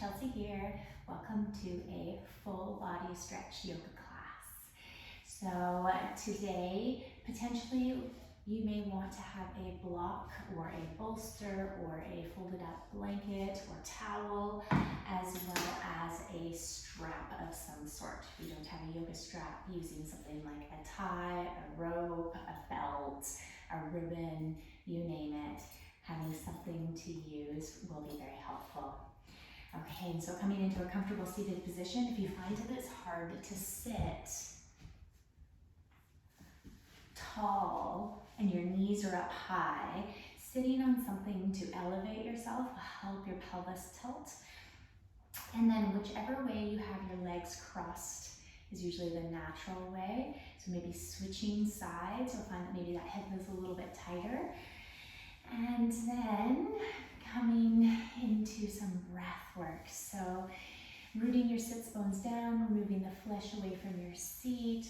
Chelsea here. Welcome to a full body stretch yoga class. So today, potentially you may want to have a block or a bolster or a folded up blanket or towel, as well as a strap of some sort. If you don't have a yoga strap, using something like a tie, a rope, a belt, a ribbon, you name it. Having something to use will be very helpful. Okay, and so coming into a comfortable seated position, if you find that it's hard to sit tall and your knees are up high, sitting on something to elevate yourself will help your pelvis tilt. And then whichever way you have your legs crossed is usually the natural way. So maybe switching sides, you'll find that maybe that hip is a little bit tighter. And then coming into some breath work. So rooting your sits bones down, removing the flesh away from your seat,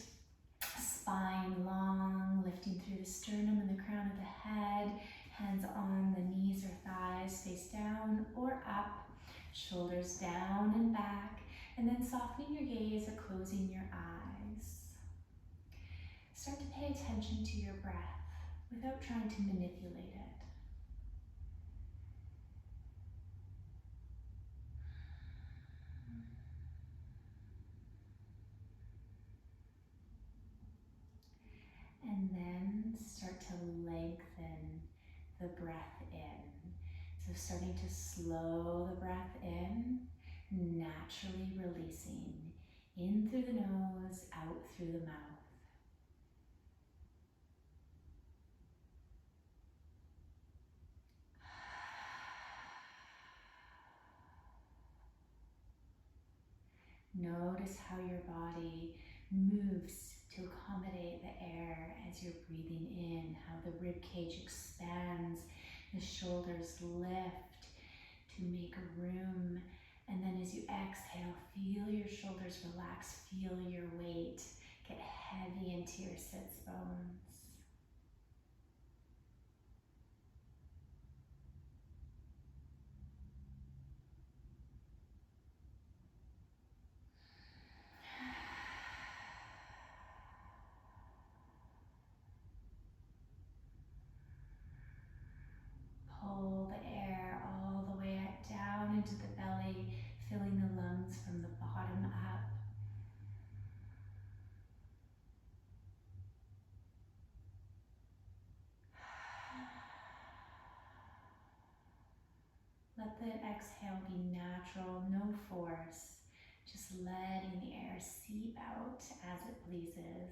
spine long, lifting through the sternum and the crown of the head, hands on the knees or thighs, face down or up, shoulders down and back, and then softening your gaze or closing your eyes. Start to pay attention to your breath without trying to manipulate it. And then start to lengthen the breath in. So starting to slow the breath in, naturally releasing in through the nose, out through the mouth. Notice how your body moves to accommodate the air as you're breathing in, how the rib cage expands, the shoulders lift to make room. And then as you exhale, feel your shoulders relax, feel your weight get heavy into your sits bones. Pull the air all the way down into the belly, filling the lungs from the bottom up. Let the exhale be natural, no force, just letting the air seep out as it pleases.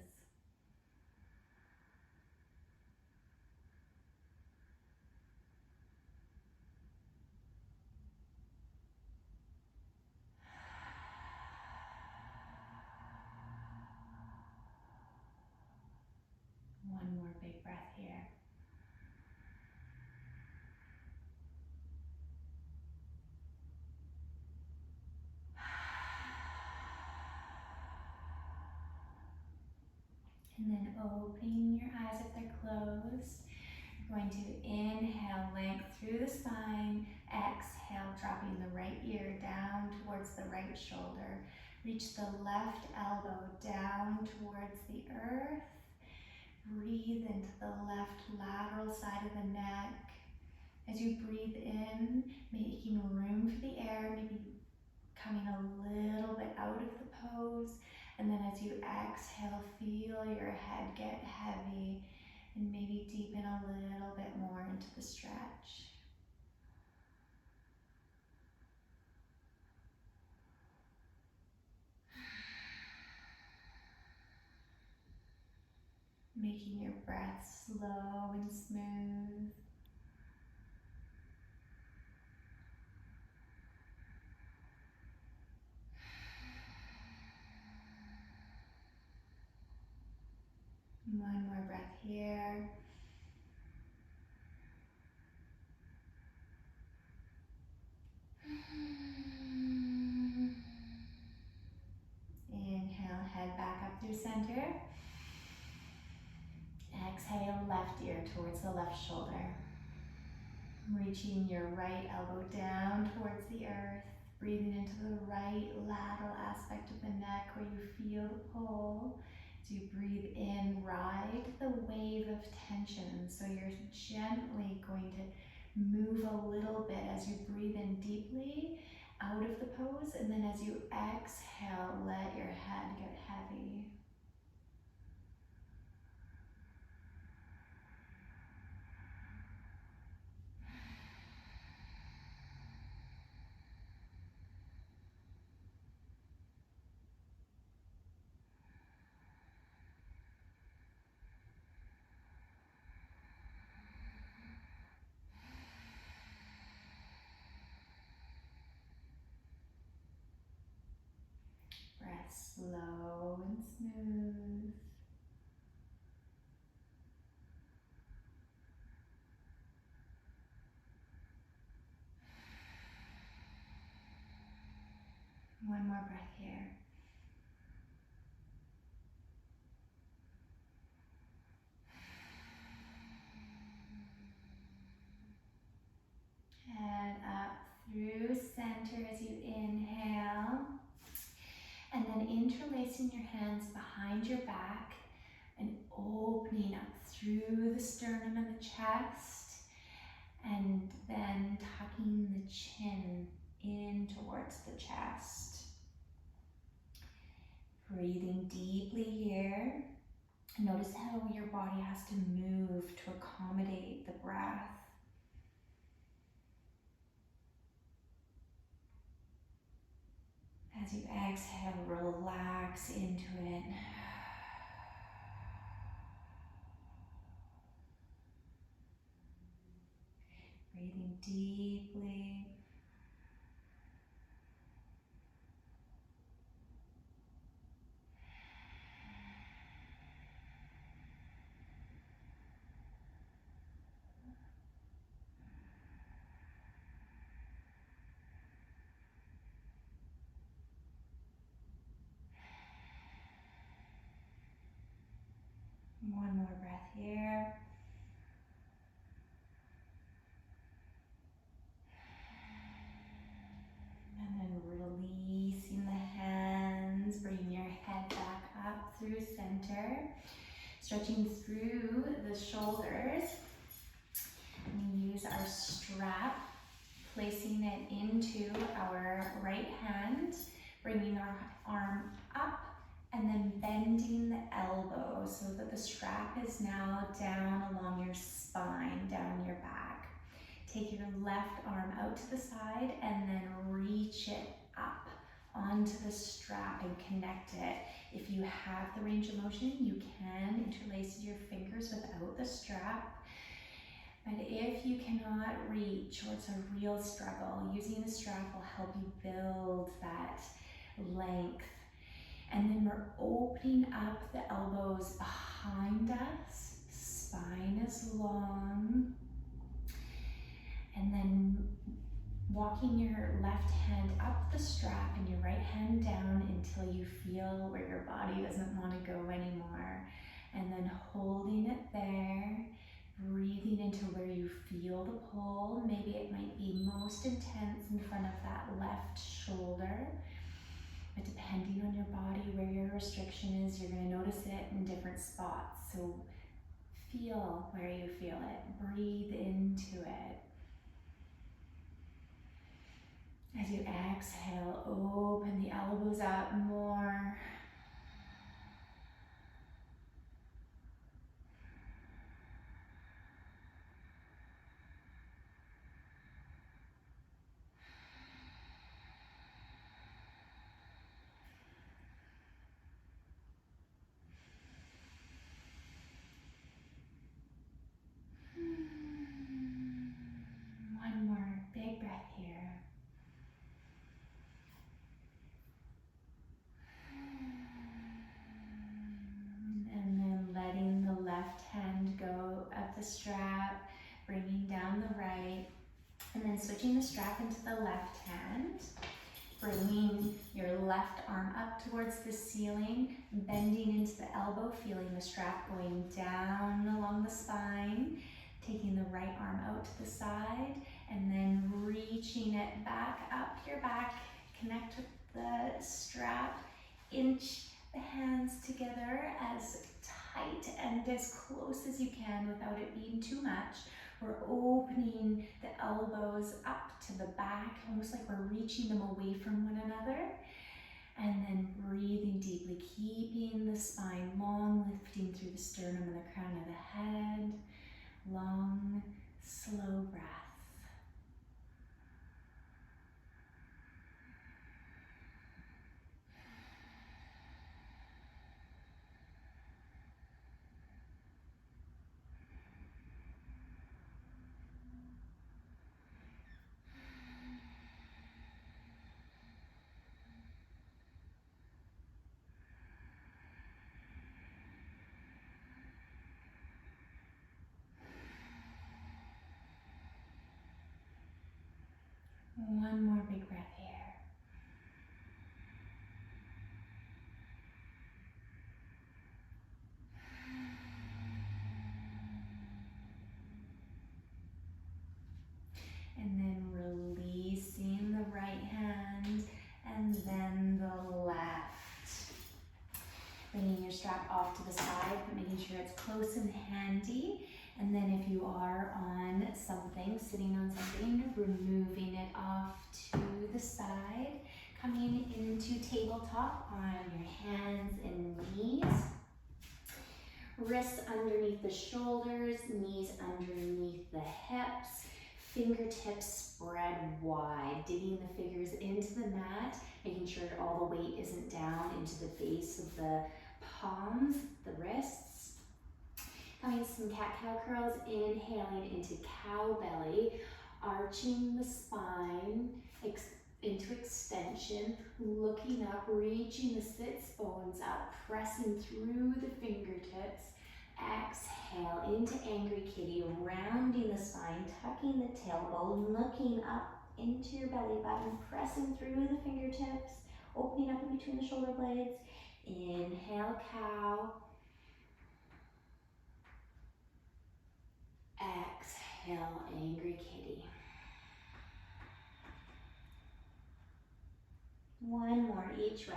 One more big breath here. And then opening your eyes if they're closed. You're going to inhale, length through the spine. Exhale, dropping the right ear down towards the right shoulder. Reach the left elbow down towards the earth. Breathe into the left lateral side of the neck. As you breathe in, making room for the air, maybe coming a little bit out of the pose. And then as you exhale, feel your head get heavy and maybe deepen a little bit more into the stretch. Making your breath slow and smooth. One more breath here. Inhale, head back up through center. Exhale, left ear towards the left shoulder. Reaching your right elbow down towards the earth. Breathing into the right lateral aspect of the neck where you feel the pull. As you breathe in, ride the wave of tension. So you're gently going to move a little bit as you breathe in deeply out of the pose, and then as you exhale, let your head get heavy. Breath slow and smooth. One more breath here. Head up through center as you inhale. And then interlacing your hands behind your back and opening up through the sternum and the chest. And then tucking the chin in towards the chest. Breathing deeply here. Notice how your body has to move to accommodate the breath. As you exhale, relax into it. Breathing deeply. One more breath here. And then releasing the hands, bringing your head back up through center. Stretching through the shoulders. And we use our strap, placing it into our right hand, bringing our arm up, and then bending the elbow so that the strap is now down along your spine, down your back. Take your left arm out to the side and then reach it up onto the strap and connect it. If you have the range of motion, you can interlace your fingers without the strap. But if you cannot reach, or it's a real struggle, using the strap will help you build that length. And then we're opening up the elbows behind us. Spine is long. And then walking your left hand up the strap and your right hand down until you feel where your body doesn't want to go anymore. And then holding it there, breathing into where you feel the pull. Maybe it might be most intense in front of that left shoulder. But depending on your body, where your restriction is, you're going to notice it in different spots. So feel where you feel it. Breathe into it. As you exhale, open the elbows up more. One more big breath here. And then letting the left hand go up the strap, bringing down the right, and then switching the strap into the left hand, bringing your left arm up towards the ceiling, bending into the elbow, feeling the strap going down along the spine, taking the right arm out to the side, and then reaching it back up your back Connect with the strap. Inch the hands together as tight and as close as you can without it being too much. We're opening the elbows up to the back, almost like we're reaching them away from one another. And then breathing deeply, keeping the spine long, lifting through the sternum and the crown of the head. Long, slow breath. One more big breath here. And then releasing the right hand and then the left. Bringing your strap off to the side, but making sure it's close and handy. And then if you are on something, sitting on something, removing it off to the side. Coming into tabletop on your hands and knees. Wrists underneath the shoulders, knees underneath the hips. Fingertips spread wide, digging the fingers into the mat, making sure all the weight isn't down into the base of the palms, the wrists. Coming to some cat-cow curls, inhaling into cow belly, arching the spine into extension, looking up, reaching the sits bones up, pressing through the fingertips. Exhale into angry kitty, rounding the spine, tucking the tailbone, looking up into your belly button, pressing through the fingertips, opening up in between the shoulder blades. Inhale, cow. Exhale, angry kitty. One more each way.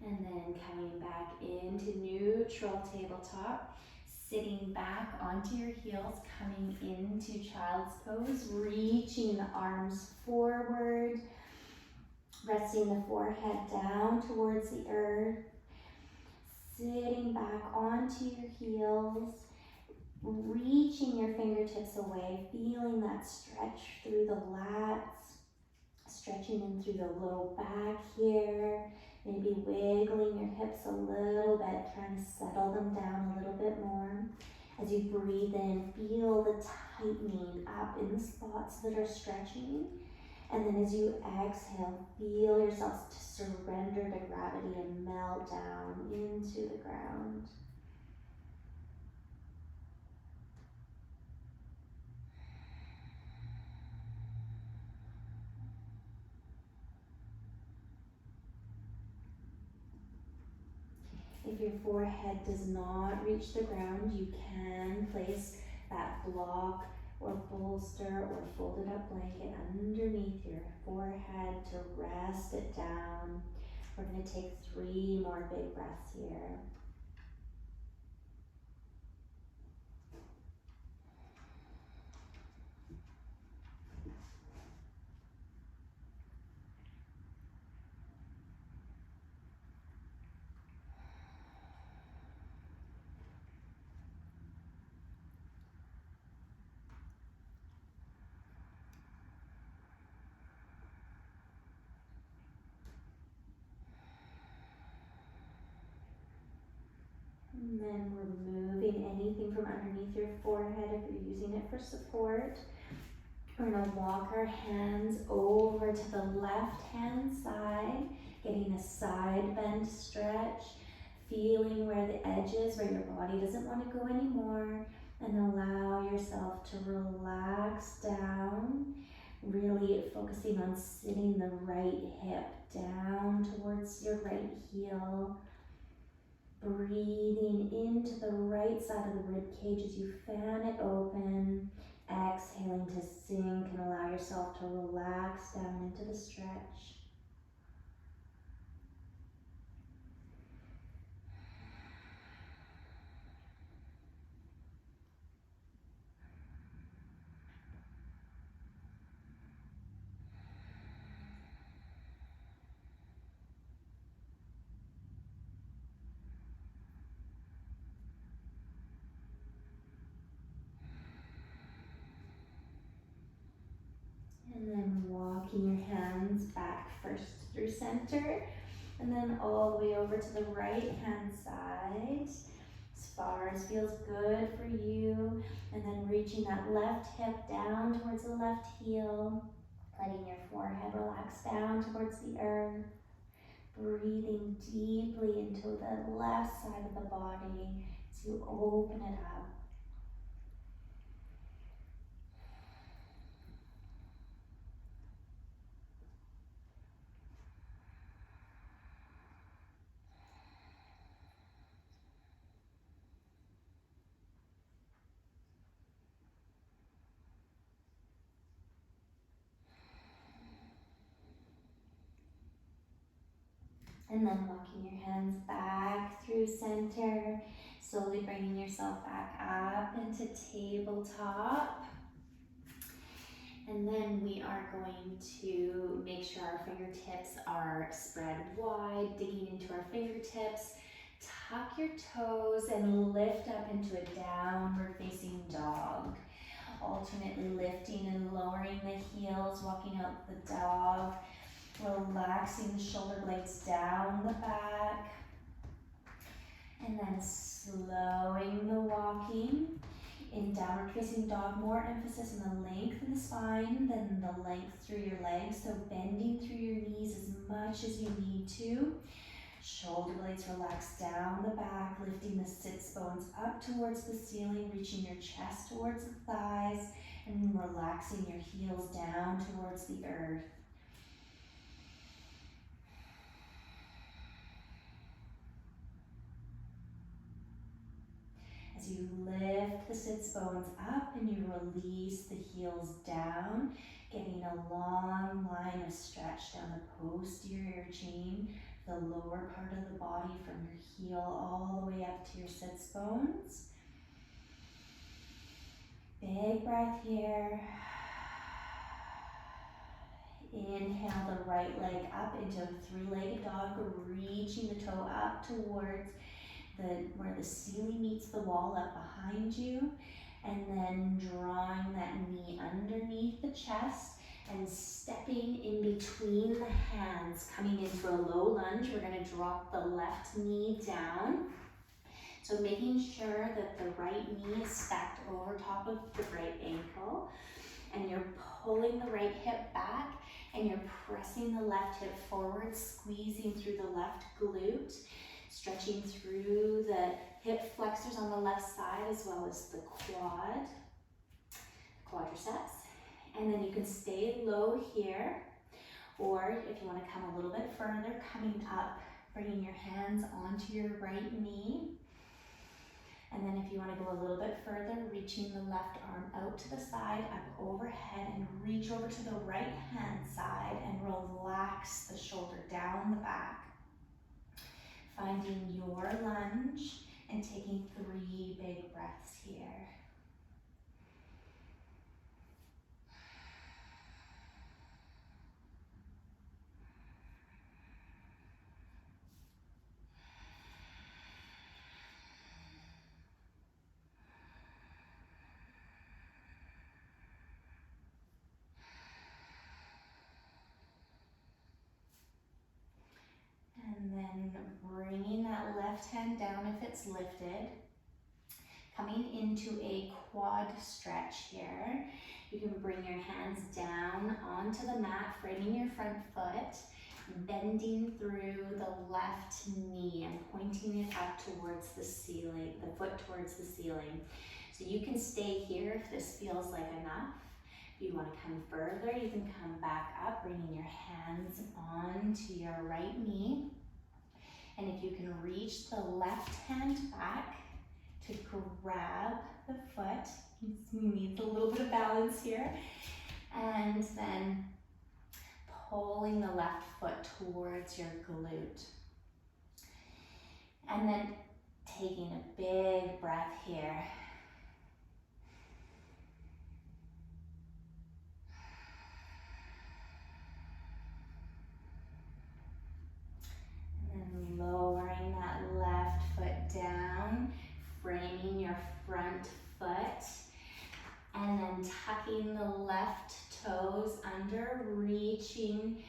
And then coming back into neutral tabletop, sitting back onto your heels, coming into child's pose, reaching the arms forward, resting the forehead down towards the earth, sitting back onto your heels, reaching your fingertips away, feeling that stretch through the lats, stretching in through the low back here. Maybe wiggling your hips a little bit, trying to settle them down a little bit more. As you breathe in, feel the tightening up in the spots that are stretching. And then as you exhale, feel yourself to surrender to gravity and melt down into the ground. If your forehead does not reach the ground, you can place that block or bolster or folded up blanket underneath your forehead to rest it down. We're going to take 3 more big breaths here. And then removing anything from underneath your forehead if you're using it for support. We're going to walk our hands over to the left hand side, getting a side bend stretch, feeling where the edges, where your body doesn't want to go anymore, and allow yourself to relax down. Really focusing on sitting the right hip down towards your right heel. Breathing into the right side of the rib cage as you fan it open. Exhaling to sink and allow yourself to relax down into the stretch. And then walking your hands back first through center, and then all the way over to the right hand side, as far as feels good for you. And then reaching that left hip down towards the left heel, letting your forehead relax down towards the earth. Breathing deeply into the left side of the body as you open it up. And then walking your hands back through center, slowly bringing yourself back up into tabletop. And then we are going to make sure our fingertips are spread wide, digging into our fingertips. Tuck your toes and lift up into a downward facing dog. Alternately lifting and lowering the heels, walking out the dog. Relaxing the shoulder blades down the back. And then slowing the walking. In downward facing dog, more emphasis on the length of the spine than the length through your legs. So bending through your knees as much as you need to. Shoulder blades relax down the back, lifting the sits bones up towards the ceiling, reaching your chest towards the thighs, and relaxing your heels down towards the earth. As you lift the sits bones up and you release the heels down, getting a long line of stretch down the posterior chain, the lower part of the body from your heel all the way up to your sits bones. Big breath here. Inhale the right leg up into a three-legged dog, reaching the toe up towards where the ceiling meets the wall up behind you, and then drawing that knee underneath the chest and stepping in between the hands, coming into a low lunge. We're going to drop the left knee down. So making sure that the right knee is stacked over top of the right ankle, and you're pulling the right hip back, and you're pressing the left hip forward, squeezing through the left glute, stretching through the hip flexors on the left side as well as the quadriceps. And then you can stay low here, or if you want to come a little bit further, coming up, bringing your hands onto your right knee. And then if you want to go a little bit further, reaching the left arm out to the side, up overhead, and reach over to the right hand side and relax the shoulder down the back. Finding your lunge and taking 3 big breaths here. And then bringing that left hand down if it's lifted. Coming into a quad stretch here. You can bring your hands down onto the mat, framing your front foot, bending through the left knee and pointing it up towards the ceiling, the foot towards the ceiling. So you can stay here if this feels like enough. If you want to come further, you can come back up, bringing your hands onto your right knee. And if you can reach the left hand back to grab the foot, we need a little bit of balance here. And then pulling the left foot towards your glute. And then taking a big breath here. And then lowering that left foot down, framing your front foot, and then tucking the left toes under, reaching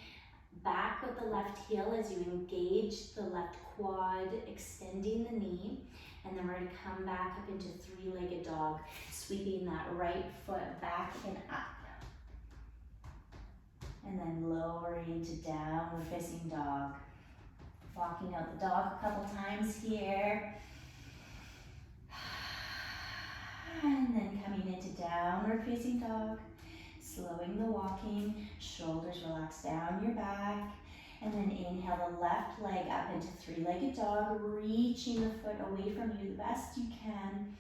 back with the left heel as you engage the left quad, extending the knee. And then we're going to come back up into three-legged dog, sweeping that right foot back and up. And then lowering into downward facing dog. Walking out the dog a couple times here. And then coming into downward facing dog. Slowing the walking, shoulders relax down your back. And then inhale the left leg up into three-legged dog, reaching the foot away from you the best you can.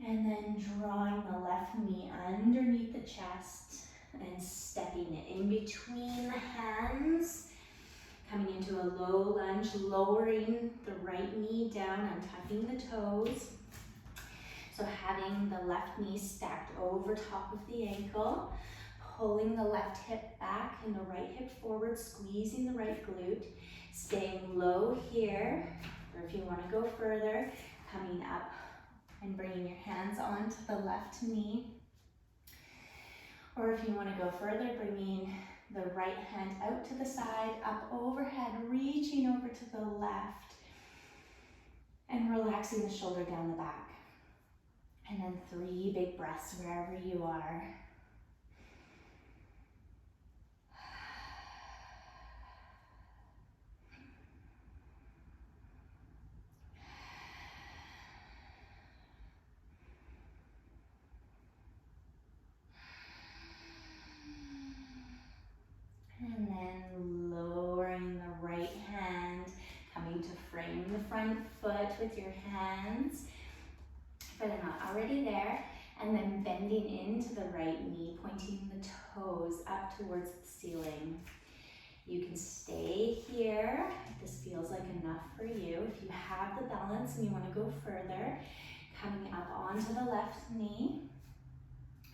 And then drawing the left knee underneath the chest and stepping it in between the hands. Coming into a low lunge, lowering the right knee down and tucking the toes. So having the left knee stacked over top of the ankle, pulling the left hip back and the right hip forward, squeezing the right glute, staying low here, or if you want to go further, coming up and bringing your hands onto the left knee. Or if you want to go further, bringing the right hand out to the side, up overhead, reaching over to the left, and relaxing the shoulder down the back. And then 3 big breaths wherever you are. And then lowering the right hand, coming to frame the front foot with your hands. If they're not already there, and then bending into the right knee, pointing the toes up towards the ceiling. You can stay here if this feels like enough for you. If you have the balance and you want to go further, coming up onto the left knee,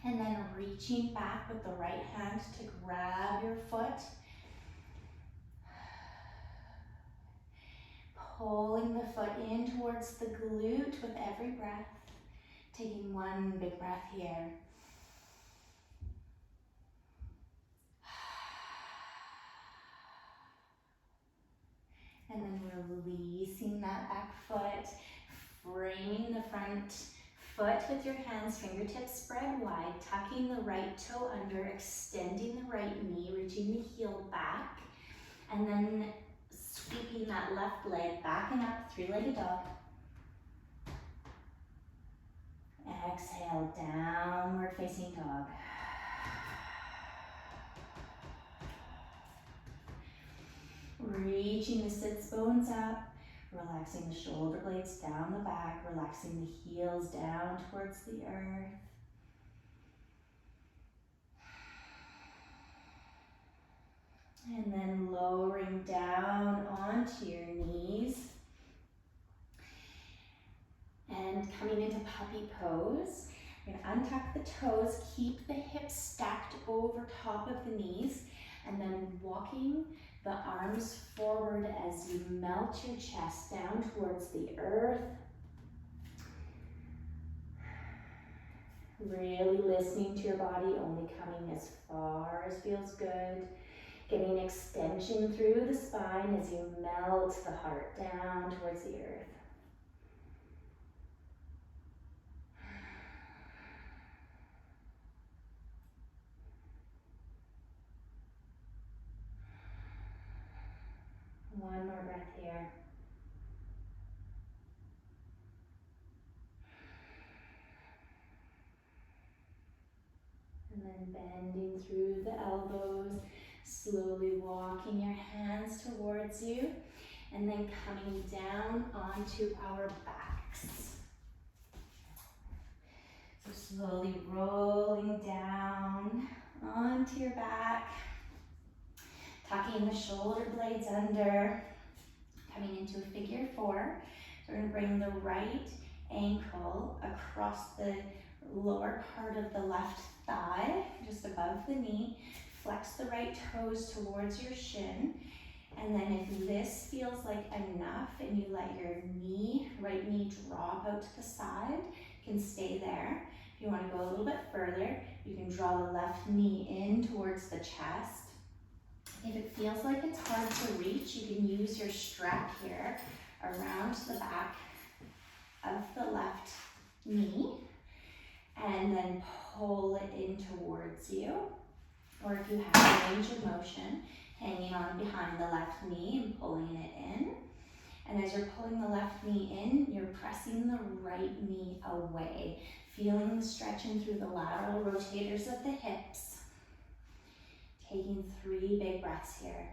and then reaching back with the right hand to grab your foot. Pulling the foot in towards the glute with every breath. Taking 1 big breath here. And then releasing that back foot, framing the front foot with your hands, fingertips spread wide, tucking the right toe under, extending the right knee, reaching the heel back, and then sweeping that left leg back and up, three-legged dog. Exhale, downward facing dog. Reaching the sits bones up, relaxing the shoulder blades down the back, relaxing the heels down towards the earth. And then lowering down onto your knees. And coming into puppy pose. You're going to untuck the toes, keep the hips stacked over top of the knees, and then walking the arms forward as you melt your chest down towards the earth. Really listening to your body, only coming as far as feels good. Getting extension through the spine as you melt the heart down towards the earth. One more breath here. then bending through the elbows, slowly walking your hands towards you, and then coming down onto our backs. So slowly rolling down onto your back, tucking the shoulder blades under, coming into a figure four. So we're going to bring the right ankle across the lower part of the left thigh, just above the knee. Flex the right toes towards your shin. And then if this feels like enough and you let your right knee drop out to the side, you can stay there. If you want to go a little bit further, you can draw the left knee in towards the chest. If it feels like it's hard to reach, you can use your strap here around the back of the left knee and then pull it in towards you. Or if you have range of motion, hanging on behind the left knee and pulling it in. And as you're pulling the left knee in, you're pressing the right knee away, feeling the stretching through the lateral rotators of the hips. Taking 3 big breaths here.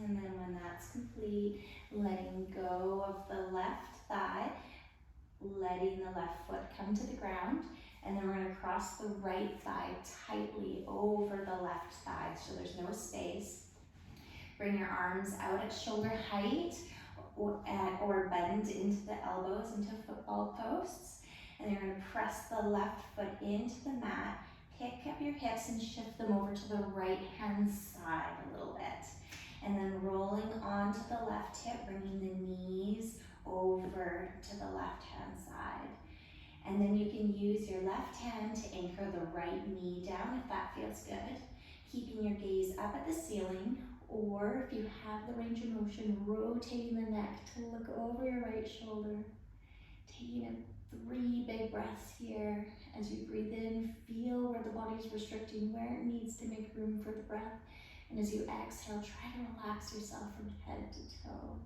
And then when that's complete, letting go of the left thigh, letting the left foot come to the ground, and then we're going to cross the right thigh tightly over the left thigh so there's no space. Bring your arms out at shoulder height or bend into the elbows into football posts. And you're going to press the left foot into the mat, pick up your hips and shift them over to the right hand side a little bit. And then rolling onto the left hip, bringing the knees over to the left hand side. And then you can use your left hand to anchor the right knee down if that feels good. Keeping your gaze up at the ceiling, or if you have the range of motion, rotating the neck to look over your right shoulder. Taking 3 big breaths here. As you breathe in, feel where the body's restricting, where it needs to make room for the breath. And as you exhale, try to relax yourself from head to toe.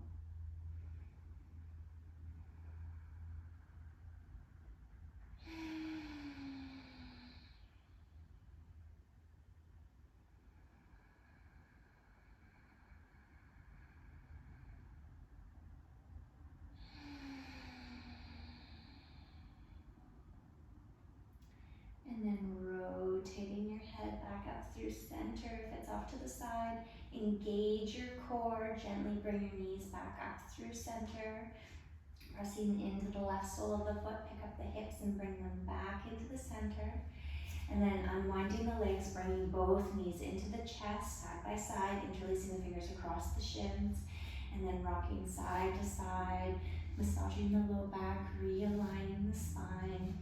And then rotating your head back up through center. If it's off to the side, engage your core. Gently bring your knees back up through center. Pressing into the left sole of the foot, pick up the hips and bring them back into the center. And then unwinding the legs, bringing both knees into the chest, side by side, interlacing the fingers across the shins. And then rocking side to side, massaging the low back, realigning the spine.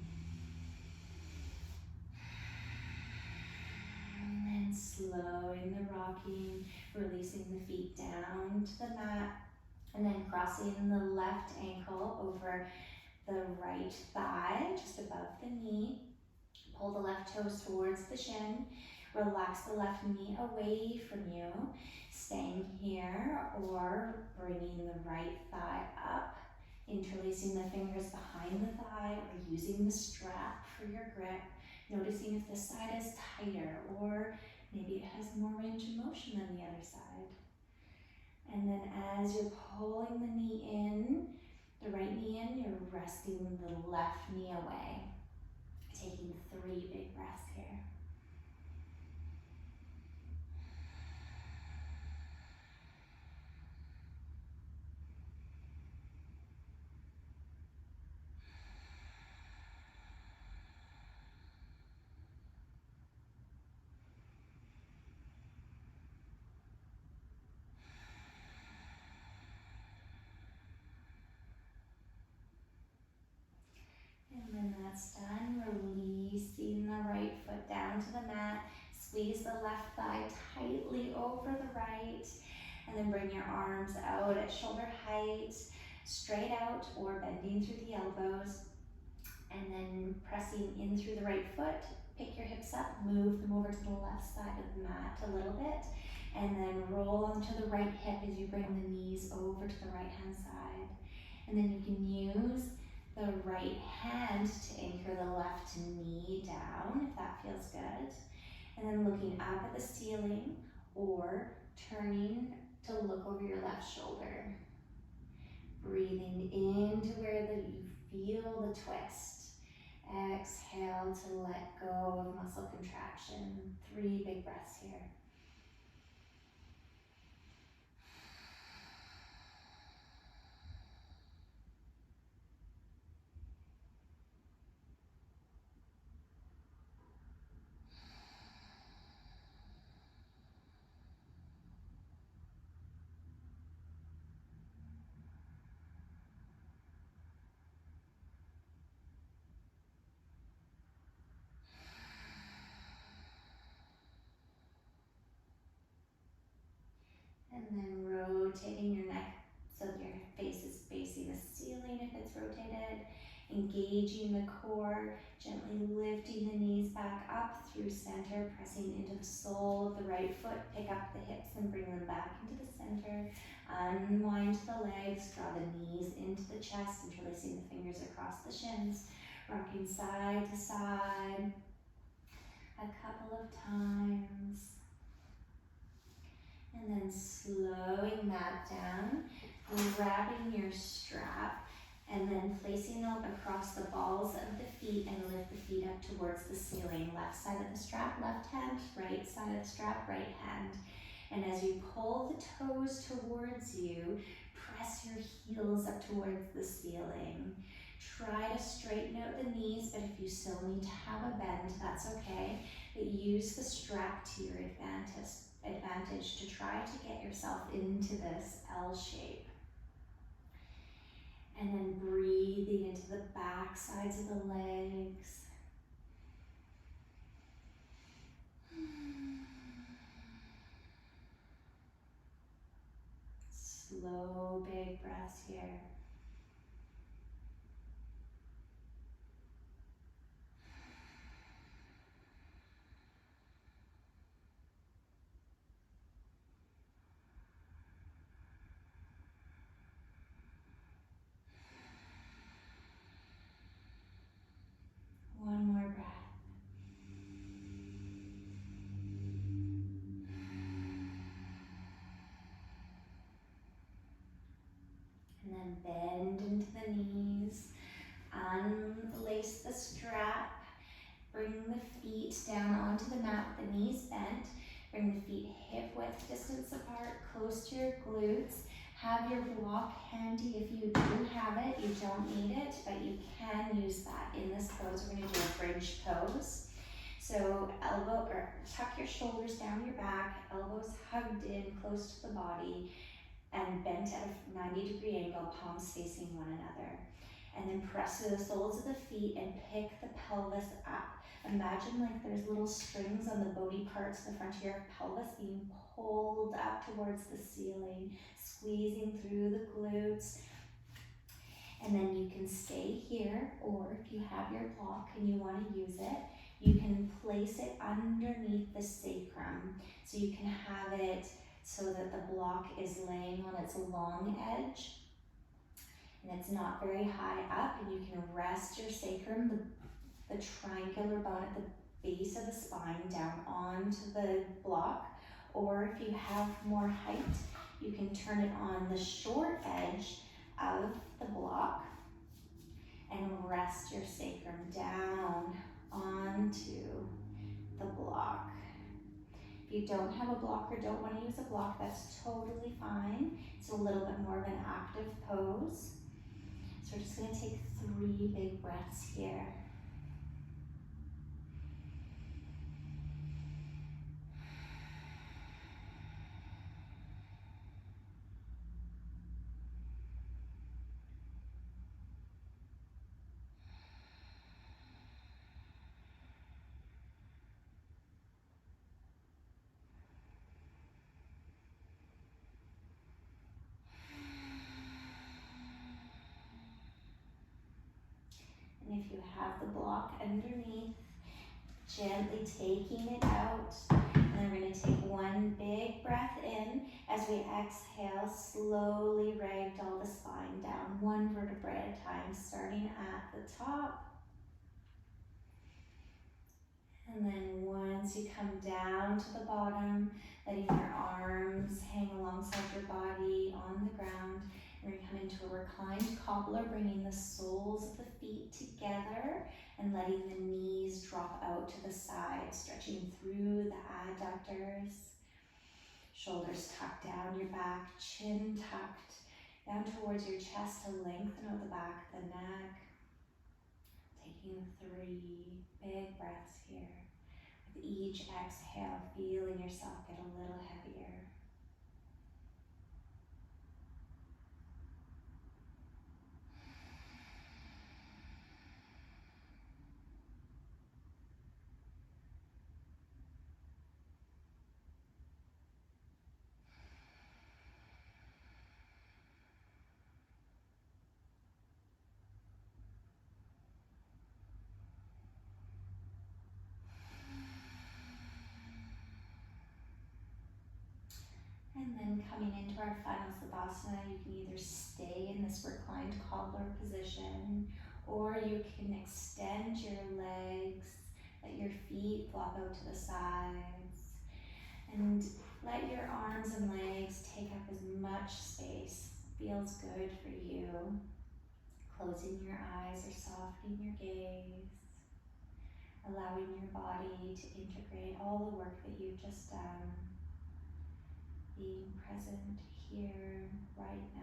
And then slowing the rocking, releasing the feet down to the mat, and then crossing the left ankle over the right thigh, just above the knee. Pull the left toes towards the shin. Relax the left knee away from you, staying here or bringing the right thigh up, interlacing the fingers behind the thigh or using the strap for your grip. Noticing if the side is tighter or maybe it has more range of motion than the other side. And then as you're pulling the knee in, the right knee in, you're resting the left knee away. Taking 3 big breaths here. And when that's done, releasing the right foot down to the mat. Squeeze the left thigh tightly over the right. And then bring your arms out at shoulder height. straight out or bending through the elbows, and then pressing in through the right foot. Pick your hips up, move them over to the left side of the mat a little bit, and then roll onto the right hip as you bring the knees over to the right hand side. And then you can use the right hand to anchor the left knee down, if that feels good. And then looking up at the ceiling or turning to look over your left shoulder. Breathing into where you feel the twist. Exhale to let go of muscle contraction. 3 big breaths here. And then rotating your neck so that your face is facing the ceiling if it's rotated. Engaging the core, gently lifting the knees back up through center, pressing into the sole of the right foot. Pick up the hips and bring them back into the center. Unwind the legs, draw the knees into the chest, interlacing the fingers across the shins. Rocking side to side a couple of times. And then slowing that down, grabbing your strap, and then placing them across the balls of the feet and lift the feet up towards the ceiling. Left side of the strap, left hand, right side of the strap, right hand. And as you pull the toes towards you, press your heels up towards the ceiling. Try to straighten out the knees, but if you still need to have a bend, that's okay. But use the strap to your advantage to try to get yourself into this L shape. And then breathing into the back sides of the legs. Slow, big breaths here. One more breath. And then bend into the knees. Unlace the strap. Bring the feet down onto the mat with the knees bent. Bring the feet hip width distance apart, close to your glutes. Have your block handy if you do have it. You don't need it, but you can use that in this pose. We're going to do a bridge pose. So tuck your shoulders down your back, elbows hugged in close to the body, and bent at a 90-degree angle, palms facing one another. And then press through the soles of the feet and pick the pelvis up. Imagine like there's little strings on the bony parts of the front of your pelvis being pulled up towards the ceiling, squeezing through the glutes. And then you can stay here, or if you have your block and you want to use it, you can place it underneath the sacrum. So you can have it so that the block is laying on its long edge and it's not very high up, and you can rest your sacrum, the triangular bone at the base of the spine, down onto the block. Or if you have more height, you can turn it on the short edge of the block and rest your sacrum down onto the block. If you don't have a block or don't want to use a block, that's totally fine. It's a little bit more of an active pose. So we're just going to take 3 big breaths here. And if you have the block underneath, gently taking it out. And then we're going to take one big breath in. As we exhale, slowly ragdoll the spine down, one vertebrae at a time, starting at the top. And then once you come down to the bottom, letting your arms hang alongside your body on the ground. And we come into a reclined cobbler, bringing the soles of the feet together and letting the knees drop out to the side, stretching through the adductors. Shoulders tucked down your back, chin tucked down towards your chest to lengthen out the back of the neck. Taking 3 big breaths here. With each exhale, feeling yourself get a little heavier. And then coming into our final Savasana, you can either stay in this reclined cobbler position, or you can extend your legs, let your feet flop out to the sides, and let your arms and legs take up as much space. Feels good for you. Closing your eyes or softening your gaze, allowing your body to integrate all the work that you've just done. Being present here, right now.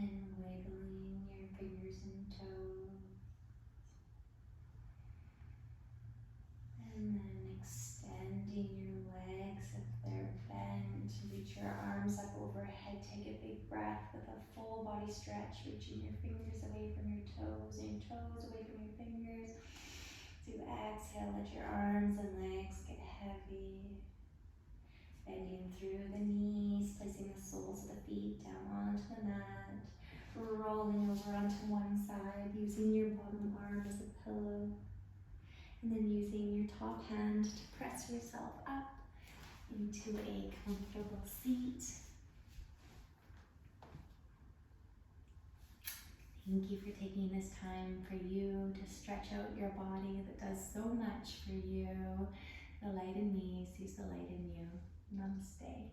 And wiggling your fingers and toes. And then extending your legs if they're bent. Reach your arms up overhead. Take a big breath with a full body stretch, reaching your fingers away from your toes and toes away from your fingers. To exhale, let your arms and legs get heavy. Bending through the knees, placing the soles of the feet down onto the mat. Rolling over onto one side, using your bottom arm as a pillow. And then using your top hand to press yourself up into a comfortable seat. Thank you for taking this time for you to stretch out your body that does so much for you. The light in me sees the light in you. Namaste.